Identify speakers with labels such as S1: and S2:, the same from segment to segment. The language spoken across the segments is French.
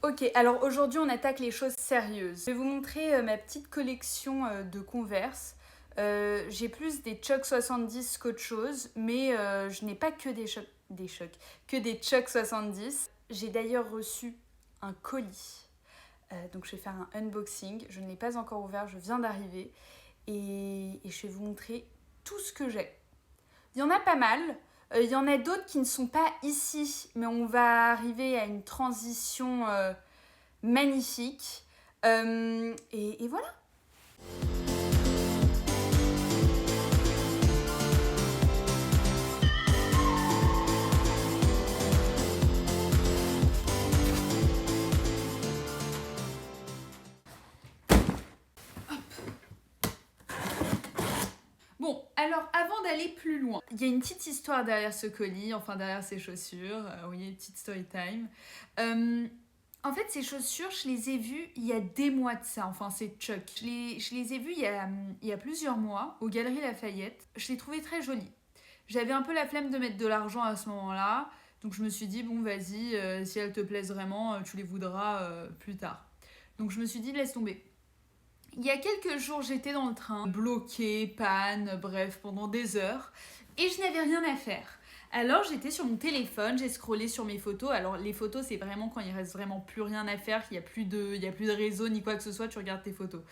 S1: Ok, alors aujourd'hui on attaque les choses sérieuses. Je vais vous montrer ma petite collection de Converse. J'ai plus des Chuck 70 qu'autre chose, mais je n'ai pas que que des Chuck 70. J'ai d'ailleurs reçu un colis. Donc je vais faire un unboxing. Je ne l'ai pas encore ouvert, je viens d'arriver. Et je vais vous montrer tout ce que j'ai. Il y en a pas mal. Il y en a d'autres qui ne sont pas ici, mais on va arriver à une transition magnifique. Et voilà. Bon, alors avant d'aller plus loin, il y a une petite histoire derrière ce colis, enfin derrière ces chaussures. Vous voyez, une petite story time. En fait, ces chaussures, je les ai vues il y a des mois de ça. Enfin, c'est Chuck. Je les ai vues il y a plusieurs mois aux Galeries Lafayette. Je les trouvais très jolies. J'avais un peu la flemme de mettre de l'argent à ce moment-là. Donc je me suis dit, bon, vas-y, si elles te plaisent vraiment, tu les voudras plus tard. Donc je me suis dit, laisse tomber. Il y a quelques jours, j'étais dans le train, bloquée, panne, bref, pendant des heures, et je n'avais rien à faire. Alors j'étais sur mon téléphone, j'ai scrollé sur mes photos. Alors les photos, c'est vraiment quand il reste vraiment plus rien à faire, qu'il n'y a plus de réseau ni quoi que ce soit, tu regardes tes photos.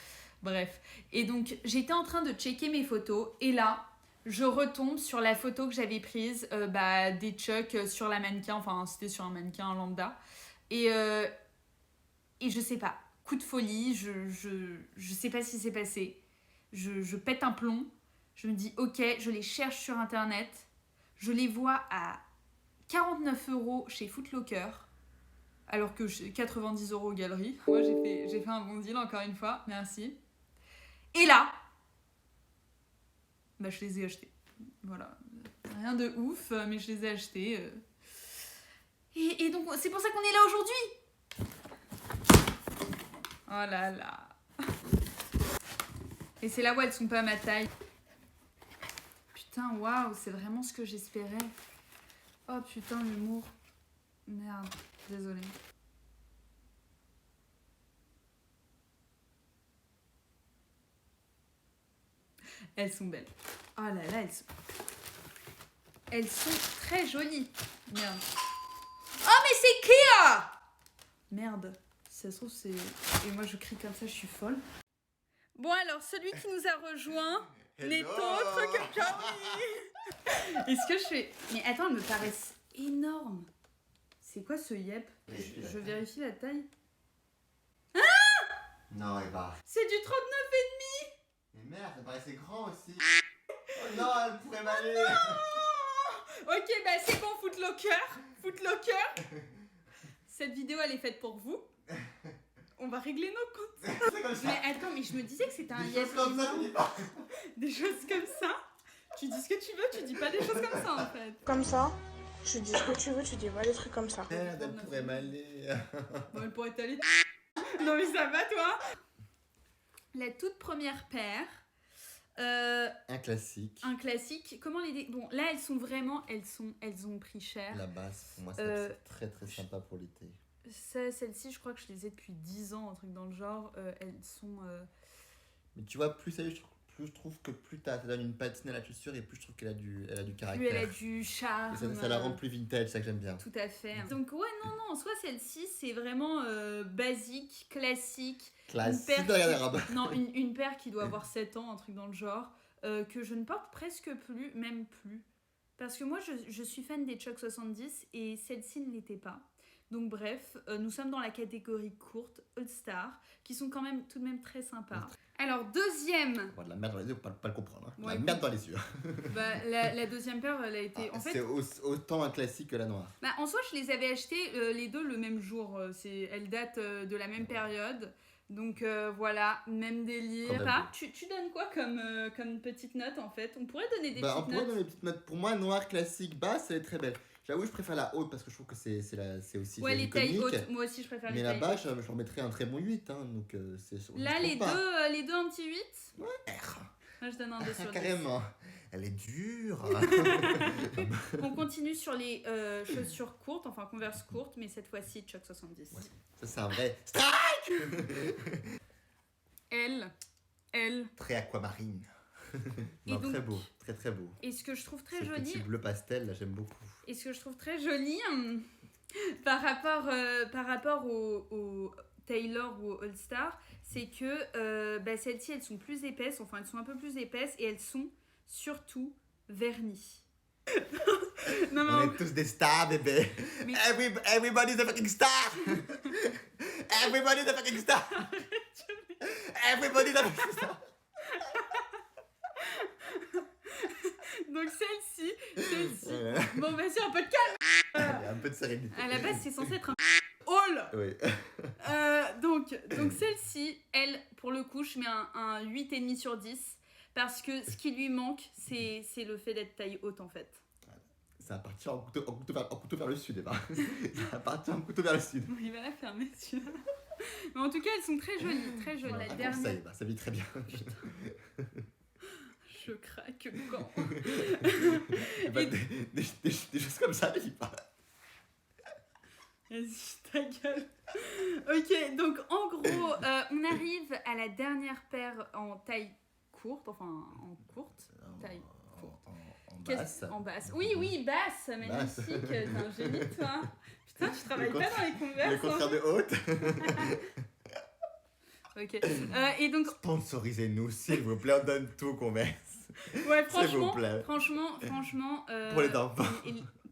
S1: Bref. Et donc j'étais en train de checker mes photos, et là, je retombe sur la photo que j'avais prise des Chuck sur la mannequin, enfin c'était sur un mannequin lambda. Et je sais pas, coup de folie, je sais pas ce qui s'est passé. Je pète un plomb, je me dis ok, je les cherche sur internet, je les vois à 49 € chez Footlocker, alors que 90 € aux galeries. Moi j'ai fait un bon deal encore une fois, merci. Et là, je les ai achetés. Voilà, rien de ouf, mais je les ai achetés. Et donc c'est pour ça qu'on est là aujourd'hui. Oh là là. Et c'est là où elles sont pas à ma taille. Putain, waouh, c'est vraiment ce que j'espérais. Oh putain, l'humour. Merde, désolée. Elles sont belles. Oh là là, elles sont très jolies. Merde. Oh mais c'est Kia. Merde. Si ça se trouve, c'est... Et moi je crie comme ça, je suis folle. Bon alors, celui qui nous a rejoint n'est autre que Camille. Est-ce que je fais... Mais attends, elles me paraissent énormes. C'est quoi ce yep? Je vérifie la taille. Ah!
S2: Non, Eva.
S1: C'est du 39,5.
S2: Mais merde, ça paraissait grand aussi. Oh non, elle pourrait m'aller.
S1: Ok, c'est bon, Footlocker. Cette vidéo, elle est faite pour vous. On va régler nos comptes.
S2: C'est comme ça.
S1: Mais attends, mais je me disais que c'était un
S2: Des choses comme ça, tu dis pas.
S1: Des choses comme ça. Tu dis ce que tu veux, tu dis pas des choses comme ça en fait.
S3: Comme ça, tu dis ce que tu veux, tu dis pas des trucs comme ça.
S2: Merde, elle pourrait m'aller.
S1: Bon, elle pourrait t'aller. Non mais ça va toi. La toute première paire.
S2: Un classique.
S1: Un classique. Comment les... Bon, là elles sont vraiment... Elles ont pris cher.
S2: La base, pour moi, c'est très très sympa pour l'été.
S1: Celle-ci, je crois que je les ai depuis 10 ans, un truc dans le genre. Elles sont...
S2: Mais tu vois, plus je trouve que plus ça donne une patine à la chaussure et plus je trouve qu'elle a du caractère.
S1: Plus elle a du charme.
S2: Et ça la rend plus vintage, c'est ça que j'aime bien.
S1: Tout à fait. Donc ouais, non, soit celle-ci, c'est vraiment basique, classique.
S2: Classique de la garde-robe.
S1: Non, une paire qui doit avoir 7 ans, un truc dans le genre, que je ne porte presque plus, même plus. Parce que moi, je suis fan des Chuck 70 et celle-ci ne l'était pas. Donc bref, nous sommes dans la catégorie courte, All Star, qui sont quand même tout de même très sympas. Alors, deuxième...
S2: Bon, de la merde dans les yeux, faut pas le comprendre. Hein.
S1: Ouais,
S2: la merde dans les yeux.
S1: La deuxième paire, elle a été...
S2: Ah,
S1: en fait,
S2: c'est autant un classique que la noire.
S1: en soi, je les avais achetées les deux le même jour. Elles datent de la même période. Donc voilà, même délire. Tu donnes quoi comme petite note en fait? On pourrait donner des petites notes.
S2: On pourrait donner des petites notes. Pour moi, noire classique basse, elle est très belle. J'avoue, je préfère la haute parce que je trouve que c'est aussi
S1: ouais, les
S2: iconique.
S1: tailles hautes, moi aussi je préfère les tailles
S2: mais là-bas, je remettrais un très bon 8. Hein, donc,
S1: là, les deux un petit 8.
S2: Ouais.
S1: Moi, je donne un 2 sur 10.
S2: Carrément. Elle est dure.
S1: On continue sur les chaussures courtes, enfin Converse courtes, mais cette fois-ci Chuck 70.
S2: Ouais. Ça, c'est un vrai strike.
S1: Elle.
S2: Très aquamarine.
S1: Et
S2: Non,
S1: donc,
S2: très beau. Très, très beau.
S1: Et ce que je trouve très
S2: Ce
S1: joli...
S2: petit bleu pastel, là, j'aime beaucoup.
S1: Et ce que je trouve très joli par rapport au Taylor ou au All Star, c'est que celles-ci, elles sont plus épaisses, enfin elles sont un peu plus épaisses et elles sont surtout vernies. Non,
S2: On est tous des stars, bébé.
S1: Mais-
S2: Everybody's a fucking star. Everybody's a fucking star. Everybody's a fucking star.
S1: Donc celle-ci... Bon, vas-y, un peu de calme.
S2: Allez, un peu de sérénité.
S1: À la base, c'est censé être un hall.
S2: Oui.
S1: Donc celle-ci, elle, pour le coup, je mets un 8,5 sur 10. Parce que ce qui lui manque, c'est le fait d'être taille haute, en fait.
S2: Ça va partir en couteau vers le sud, Eva. Ça va partir en couteau vers le sud.
S1: Bon, il va la fermer, celui-là. Mais en tout cas, elles sont très jolies, très jolies.
S2: Voilà,
S1: La
S2: un
S1: dernière...
S2: conseil, Eva, ça vit très bien.
S1: Je craque quand.
S2: Eva, des choses comme ça, n'hésite pas.
S1: Vas-y, ta gueule. Ok, donc en gros, on arrive à la dernière paire en taille courte, enfin en courte taille.
S2: En basse.
S1: En basse. Oui, basse, magnifique. T'es un génie, toi. Putain, tu travailles
S2: Le
S1: pas dans les
S2: Le
S1: Converse.
S2: contraire de haute.
S1: Ok. Et donc,
S2: Sponsorisez-nous, s'il vous plaît, on donne tout qu'on met.
S1: ouais,
S2: S'il vous plaît.
S1: franchement.
S2: Pour les enfants.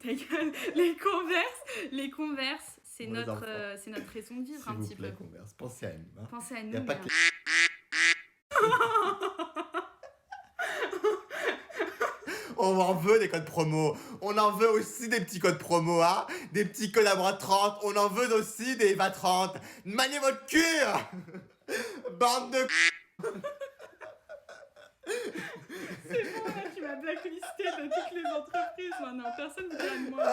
S1: Ta gueule. Les Converse, c'est
S2: Pour les
S1: notre
S2: enfants.
S1: raison de vivre
S2: S'il
S1: un
S2: vous
S1: petit
S2: plaît,
S1: peu.
S2: Converse. Pensez à nous. Hein.
S1: Pensez à
S2: Y
S1: nous.
S2: a pas que On en veut des codes promo. On en veut aussi des petits codes promo, hein. Des petits codes à moins 30. On en veut aussi des EVA 30. Maniez votre cul. Bande de
S1: C'est bon, là, tu m'as blacklisté de toutes les entreprises maintenant. Personne ne vient de moi.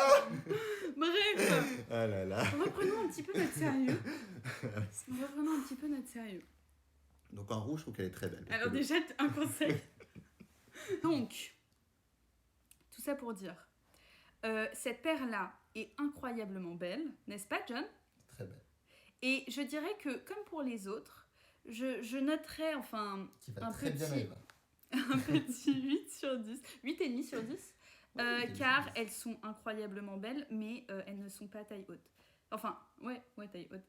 S1: Bref,
S2: Ah là là.
S1: reprenons un petit peu notre sérieux.
S2: Donc en rouge, je trouve qu'elle est très belle.
S1: Alors déjà, un conseil. Donc, tout ça pour dire, cette paire-là est incroyablement belle, n'est-ce pas, John?
S2: Très belle.
S1: Et je dirais que, comme pour les autres, je noterais, enfin,
S2: Qui va
S1: un
S2: très bien à
S1: petit,
S2: Eva.
S1: un petit 8 sur 10, 8,5 sur 10,
S2: Ouais,
S1: car elles sont incroyablement belles, mais elles ne sont pas taille haute. Enfin, ouais, taille haute.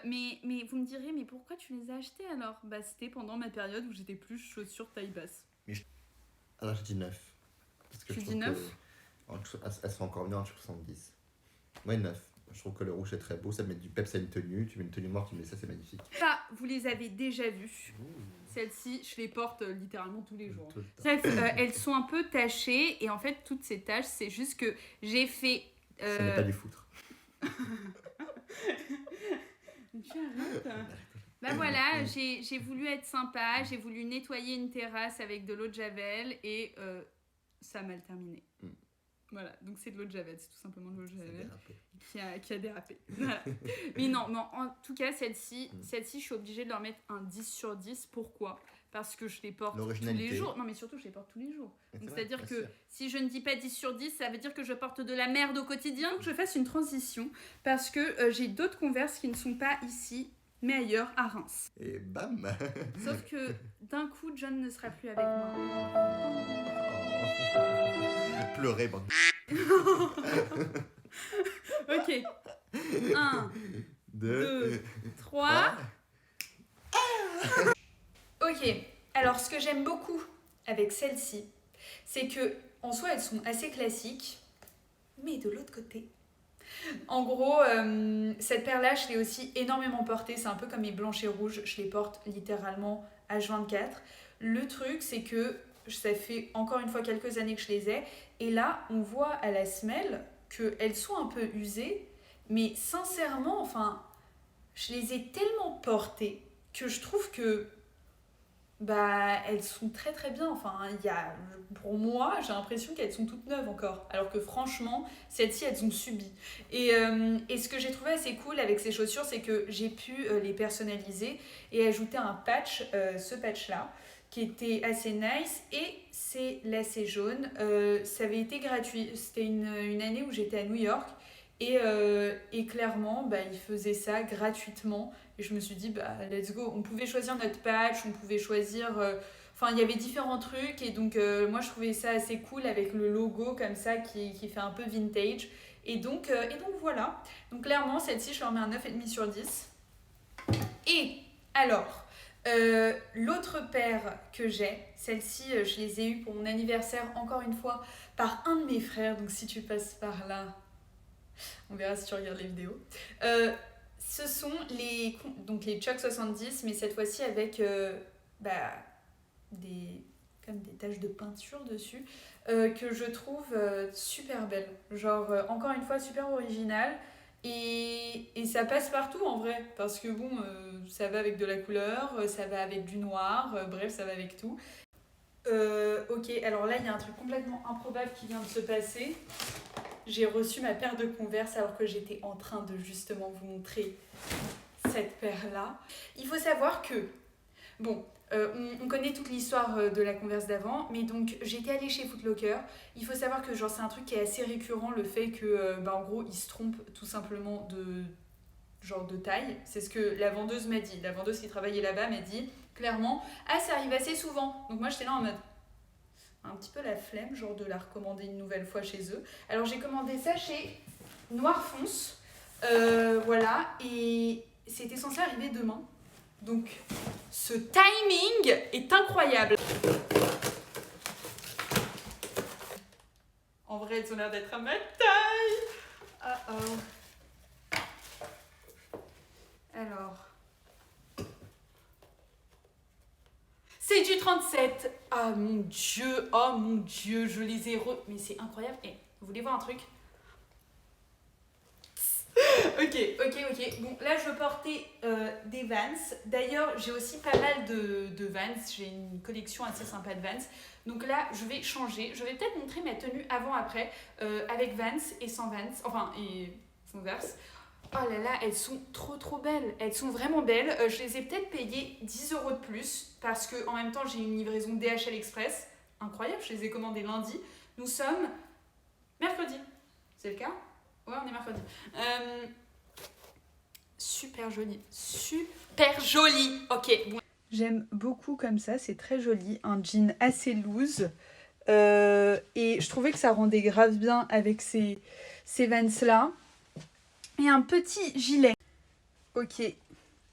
S1: Mais vous me direz, mais pourquoi tu les as achetées alors? Bah, c'était pendant ma période où j'étais plus chaussures taille basse.
S2: Alors je dis 9. Parce que
S1: Tu
S2: je
S1: dis
S2: trouve
S1: 9?
S2: elles sont encore mieux en 70. Ouais, 9. Je trouve que le rouge est très beau, ça met du peps à une tenue. Tu mets une tenue noire, tu mets ça, c'est magnifique.
S1: Ça, vous les avez déjà vues. Celles-ci, je les porte littéralement tous les jours.
S2: Tout le temps.
S1: Bref, elles sont un peu tachées et en fait, toutes ces taches, c'est juste que j'ai fait...
S2: Ça n'est pas du foutre.
S1: Tu arrêtes. Bah voilà, j'ai voulu être sympa, j'ai voulu nettoyer une terrasse avec de l'eau de javel et ça a mal terminé. Voilà, donc c'est de l'eau de javel, c'est tout simplement de l'eau de javel qui a dérapé. Voilà. Mais non, en tout cas, celle-ci, je suis obligée de leur mettre un 10 sur 10. Pourquoi? Parce que je les porte tous les jours. Non, mais surtout, je les porte tous les jours. Donc, c'est-à-dire que si je ne dis pas 10 sur 10, ça veut dire que je porte de la merde au quotidien. Que je fasse une transition parce que j'ai d'autres Converse qui ne sont pas ici, mais ailleurs, à Reims.
S2: Et bam.
S1: Sauf que d'un coup, John ne sera plus avec moi.
S2: Pleurer, bande.
S1: Ok. 1, 2, 3. Ok. Alors, ce que j'aime beaucoup avec celle-ci, c'est que en soi, elles sont assez classiques, mais de l'autre côté. En gros, cette paire-là, je l'ai aussi énormément portée. C'est un peu comme mes blanches et rouges. Je les porte littéralement H24. Le truc, c'est que ça fait encore une fois quelques années que je les ai. Et là, on voit à la semelle qu'elles sont un peu usées. Mais sincèrement, enfin, je les ai tellement portées que je trouve que elles sont très très bien. Enfin, pour moi, j'ai l'impression qu'elles sont toutes neuves encore. Alors que franchement, celles-ci, elles ont subi. Et ce que j'ai trouvé assez cool avec ces chaussures, c'est que j'ai pu les personnaliser et ajouter un patch, ce patch-là, qui était assez nice. Et ces lacets jaunes, ça avait été gratuit. C'était une année où j'étais à New York. Et clairement, bah, ils faisaient ça gratuitement. Et je me suis dit, bah, let's go. On pouvait choisir notre patch, on pouvait choisir... Enfin, il y avait différents trucs. Et donc, moi, je trouvais ça assez cool avec le logo comme ça qui fait un peu vintage. Et donc voilà. Donc, clairement, celle-ci, je leur mets un 9,5 sur 10. Et alors, l'autre paire que j'ai, celle-ci, je les ai eues pour mon anniversaire, encore une fois, par un de mes frères. Donc, si tu passes par là... On verra si tu regardes les vidéos. Ce sont les Chuck 70, mais cette fois-ci avec comme des taches de peinture dessus, que je trouve super belles. Genre, encore une fois, super original. Et ça passe partout en vrai, parce que bon, ça va avec de la couleur, ça va avec du noir, bref, ça va avec tout. Ok, alors là, il y a un truc complètement improbable qui vient de se passer. J'ai reçu ma paire de Converse alors que j'étais en train de justement vous montrer cette paire-là. Il faut savoir que, bon, on connaît toute l'histoire de la Converse d'avant, mais donc j'étais allée chez Foot Locker. Il faut savoir que genre c'est un truc qui est assez récurrent, le fait que, en gros, ils se trompent tout simplement de taille. C'est ce que la vendeuse m'a dit. La vendeuse qui travaillait là-bas m'a dit clairement, ah ça arrive assez souvent. Donc moi j'étais là en mode... un petit peu la flemme, genre de la recommander une nouvelle fois chez eux. Alors j'ai commandé ça chez Noir Fonce, voilà, et c'était censé arriver demain. Donc ce timing est incroyable. En vrai, elles ont l'air d'être à ma taille. Alors... c'est du 37. Ah mon dieu, je les ai mais c'est incroyable. Et vous voulez voir un truc? Ok. Bon, là, je portais des Vans. D'ailleurs, j'ai aussi pas mal de Vans. J'ai une collection assez sympa de Vans. Donc là, je vais changer. Je vais peut-être montrer ma tenue avant-après avec Vans et sans Vans. Enfin, et Converse. Oh là là, elles sont trop belles. Elles sont vraiment belles. Je les ai peut-être payées 10 € de plus parce que en même temps, j'ai une livraison DHL Express. Incroyable, je les ai commandées lundi. Nous sommes mercredi. C'est le cas? Ouais, on est mercredi. Super joli. Super joli. Ok, bon. J'aime beaucoup comme ça, c'est très joli. Un jean assez loose. Et je trouvais que ça rendait grave bien avec ces Vans-là. Et un petit gilet. Ok,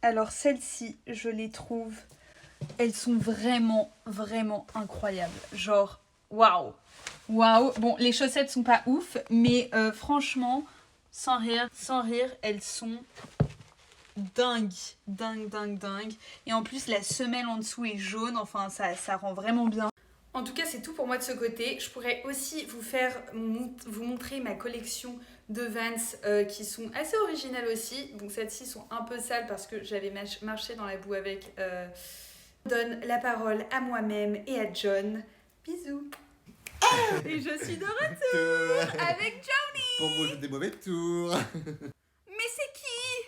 S1: alors celles-ci, je les trouve, elles sont vraiment incroyables. Genre, waouh. Bon, les chaussettes sont pas ouf, mais franchement, sans rire, elles sont dingues. Et en plus, la semelle en dessous est jaune, enfin, ça rend vraiment bien. En tout cas, c'est tout pour moi de ce côté. Je pourrais aussi vous montrer ma collection de Vans qui sont assez originales aussi. Donc celles-ci sont un peu sales parce que j'avais marché dans la boue avec. Je donne la parole à moi-même et à John. Bisous. Et je suis de retour avec Johnny.
S2: Pour vous jouer des mauvais tours.
S1: Mais c'est qui?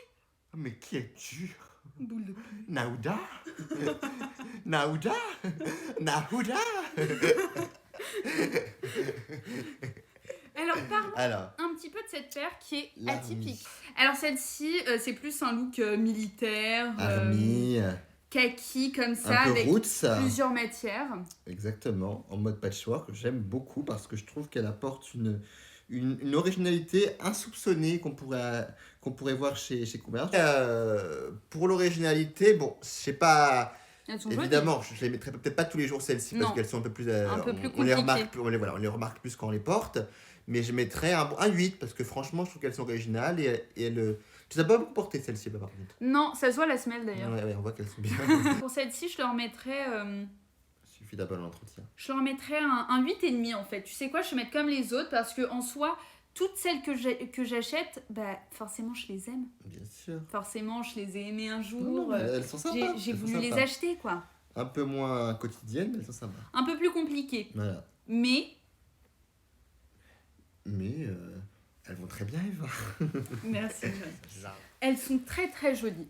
S2: Mais qui es-tu?
S1: Boule de pluie.
S2: Naouda. Naouda.
S1: Alors, parlons un petit peu de cette paire qui est atypique. Alors, celle-ci, c'est plus un look militaire.
S2: Army.
S1: Kaki, comme ça,
S2: un peu
S1: avec
S2: roots.
S1: Plusieurs matières.
S2: Exactement, en mode patchwork. J'aime beaucoup parce que je trouve qu'elle apporte une originalité insoupçonnée qu'on pourrait voir chez Converse. Pour l'originalité, bon, je sais pas... Évidemment, je les mettrai peut-être pas tous les jours celles-ci parce qu'elles sont un peu plus
S1: compliquées.
S2: On les remarque plus quand on les porte, mais je mettrai un 8 parce que franchement, je trouve qu'elles sont originales et elles... Tu n'as pas beaucoup porté celle-ci par contre.
S1: Non, ça se voit la semelle d'ailleurs.
S2: Ouais, on voit qu'elles sont bien.
S1: Pour celle-ci, je leur mettrais...
S2: Il suffit d'abord l'entretien.
S1: Je leur mettrais un 8,5 en fait. Tu sais quoi, je vais mettre comme les autres parce que en soi, toutes celles que j'achète, bah forcément je les aime.
S2: Bien sûr.
S1: Forcément, je les ai aimées un jour.
S2: Non, elles sont sympas.
S1: J'ai voulu les acheter quoi.
S2: Un peu moins quotidiennes, mais elles sont sympas.
S1: Un peu plus compliquées.
S2: Voilà.
S1: Mais
S2: elles vont très bien, Eva.
S1: Merci. Elles sont très jolies.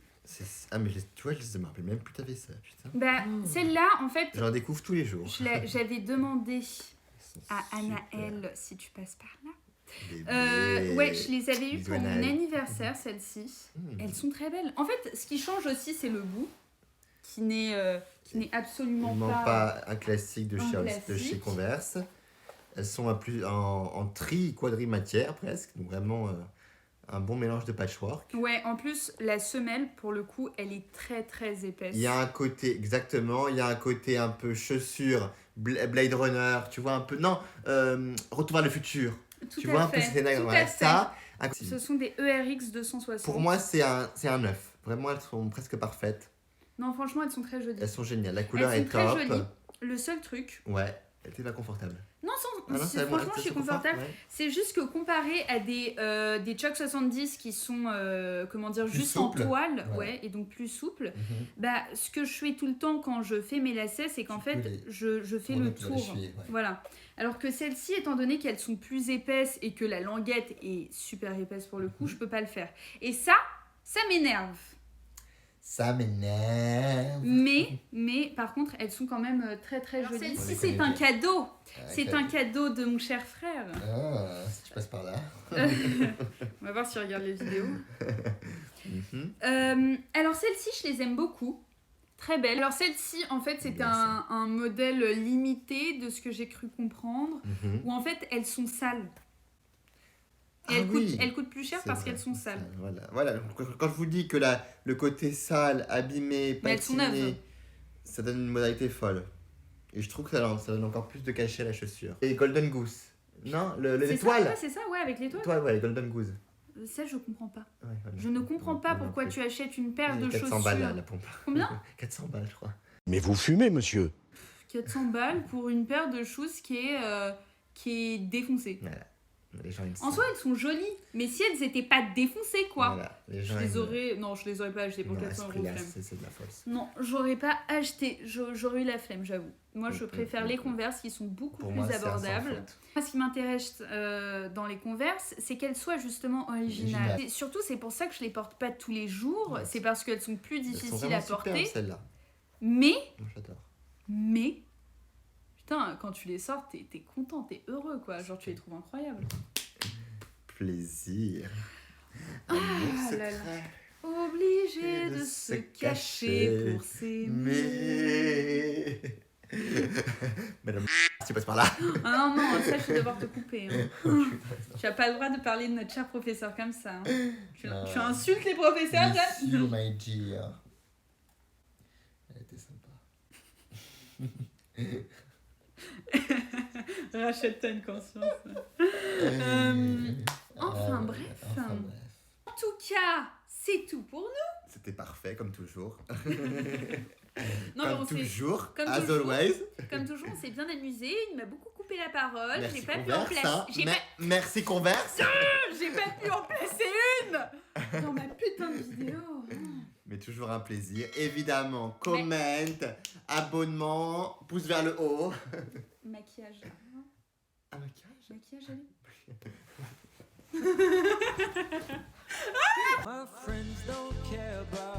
S2: Ah, mais tu vois, je me rappelle même plus t'avais ça, putain.
S1: Bah, celle-là, en fait,
S2: J'en découvre tous les jours.
S1: j'avais demandé
S2: Ils sont
S1: à
S2: super.
S1: Anaël, si tu passes par là.
S2: Bébé.
S1: Ouais, je les avais eues
S2: Bisous,
S1: pour mon
S2: Anaël.
S1: anniversaire, celles-ci. Elles sont très belles. En fait, ce qui change aussi, c'est le goût, qui n'est absolument
S2: Il manque pas un classique de
S1: un
S2: chez, de
S1: classique.
S2: chez Converse. Elles sont en quadri matière presque, donc vraiment un bon mélange de patchwork.
S1: Ouais, en plus, la semelle, pour le coup, elle est très très épaisse.
S2: Il y a un côté, exactement, il y a un côté un peu chaussure, Blade Runner, tu vois un peu, non, Retour vers le futur.
S1: Tout
S2: Tu
S1: à
S2: vois un peu
S1: fait,
S2: ces
S1: tout
S2: voilà,
S1: à fait.
S2: ça.
S1: Ce sont des ERX 260.
S2: Pour moi, c'est un 9. Vraiment, elles sont presque parfaites.
S1: Non, franchement, elles sont très jolies.
S2: Elles sont géniales. La couleur
S1: Elles
S2: est
S1: sont très
S2: top.
S1: jolies. Le seul truc...
S2: Ouais, elle était pas confortable.
S1: Non,
S2: ça,
S1: franchement, je suis confortable.
S2: Ouais.
S1: C'est juste que comparé à des Chuck 70 qui sont, comment dire,
S2: Plus
S1: juste
S2: souples.
S1: en toile,
S2: Voilà.
S1: ouais, et donc plus souples,
S2: Mhm.
S1: bah, ce que je fais tout le temps quand je fais mes lacets, c'est qu'en
S2: Tu
S1: fait,
S2: peux les-
S1: je fais
S2: Voilà,
S1: le
S2: tu vas les
S1: tour.
S2: cheviller, ouais.
S1: Voilà. Alors que celles-ci, étant donné qu'elles sont plus épaisses et que la languette est super épaisse pour le coup, je peux pas le faire. Et ça m'énerve.
S2: Ça m'énerve.
S1: Mais par contre, elles sont quand même très très
S2: Alors,
S1: jolies.
S2: celle-ci,
S1: Si
S2: c'est
S1: c'est un
S2: bien.
S1: cadeau, c'est un cadeau de mon cher frère.
S2: Ah, si tu passes par là.
S1: On va voir si on regarde les vidéos.
S2: Mhm.
S1: Alors celles-ci, je les aime beaucoup. Très belles. Alors celle-ci, en fait, c'était
S2: Bien ça.
S1: un modèle limité de ce que j'ai cru comprendre.
S2: Mhm.
S1: Où en fait, elles sont sales. Et
S2: Ah oui.
S1: elles coûtent plus cher
S2: C'est
S1: parce
S2: vrai,
S1: qu'elles sont
S2: c'est
S1: sales.
S2: sale, voilà. Quand je vous dis que le côté sale, abîmé,
S1: Mais elles sont
S2: patiné,
S1: neuves.
S2: ça donne une modalité folle. Et je trouve que ça donne encore plus de cachet à la chaussure. Et Golden Goose. Non,
S1: C'est ça,
S2: l'étoile.
S1: ouais, c'est ça, ouais, avec l'étoile.
S2: L'étoile, ouais, Golden Goose.
S1: Ça, je comprends pas.
S2: Ouais, voilà.
S1: Je ne comprends pas
S2: Moi non
S1: pourquoi
S2: plus.
S1: tu achètes une paire de
S2: 400
S1: chaussures.
S2: balles à la pompe.
S1: Combien
S2: 400 balles, je crois.
S4: Mais vous fumez, monsieur.
S1: 400 balles pour une paire de choses qui est défoncée.
S2: Voilà. Les gens, ils
S1: En soi, elles sont jolies, mais si elles étaient pas défoncées, quoi.
S2: Voilà. Les
S1: Je
S2: gens,
S1: les
S2: ils-
S1: aurais... Non, je les aurais pas achetées pour
S2: Non, à
S1: 400
S2: ce
S1: euros,
S2: prix-là,
S1: flemme.
S2: c'est de la force.
S1: Non, j'aurais pas acheté. J'aurais eu la flemme, j'avoue. Moi, je préfère les Converse qui sont beaucoup
S2: Pour
S1: plus
S2: moi, c'est un sans
S1: abordables.
S2: faute.
S1: Moi, ce qui m'intéresse dans les Converse, c'est qu'elles soient justement originales.
S2: Originales.
S1: Et surtout, c'est pour ça que je les porte pas tous les jours.
S2: Ouais.
S1: C'est parce qu'elles sont plus
S2: Elles sont
S1: difficiles
S2: vraiment
S1: à porter.
S2: superbes, celles-là.
S1: Mais,
S2: Moi, j'adore.
S1: putain, quand tu les sors, t'es content, t'es heureux, quoi. Genre, tu les trouves incroyables.
S2: Plaisir.
S1: Ah là là. Obligé de se cacher pour s'aimer.
S2: Mais. Madame, tu passes par là.
S1: Ah non, non, ça, je vais devoir te couper. Hein. Tu n'as pas le droit de parler de notre cher professeur comme ça. Hein. Tu insultes les professeurs, là.
S2: Miss you, my dear. Elle était sympa.
S1: Rachète-toi une conscience. Enfin, bref. En tout cas, c'est tout pour nous.
S2: C'était parfait, comme toujours.
S1: Non, mais
S2: comme toujours,
S1: comme
S2: as
S1: toujours.
S2: always.
S1: Comme toujours, on s'est bien amusé. Il m'a beaucoup coupé la parole.
S2: Merci
S1: J'ai pas pu en
S2: Converse.
S1: placer.
S2: Hein.
S1: J'ai pas...
S2: Merci Converse.
S1: J'ai pas pu en placer une dans ma putain de vidéo.
S2: Mais toujours un plaisir. Évidemment, comment, abonnement, pouce vers le haut.
S1: Maquillage.
S2: Un maquillage.
S1: Maquillage, allez.
S5: My friends don't care about